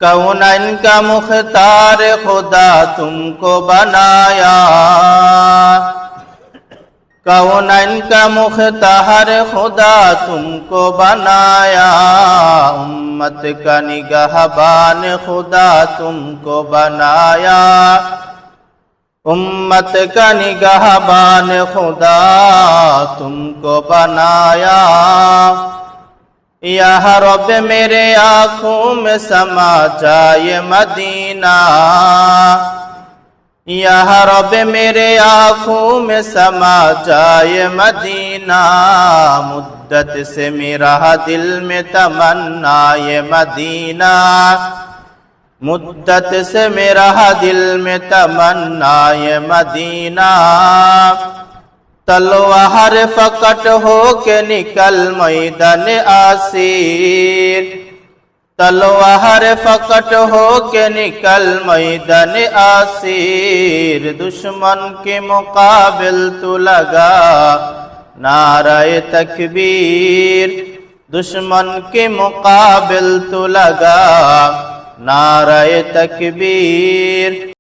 कौनैन का मुख्तार खुदा तुमको बनाया, कौनैन का मुख्तार खुदा तुमको बनाया, उम्मत का निगहबान खुदा तुमको बनाया, उम्मत का निगहबान खुदा तुमको बनाया। यह रब मेरे आँखों में समा जाए मदीना, यह रब मेरे आँखों में समा जाए मदीना, मुद्दत से मेरा दिल में तमन्ना ये मदीना, मुद्दत से मेरा दिल में तमन्ना ये मदीना। तलवार फकट हो के निकल मैदान आसीर, तलवार फकट हो के निकल मैदान आसीर, दुश्मन के मुकाबिल तू लगा नारे तकबीर, दुश्मन के मुकाबिल तू लगा नारे तकबीर।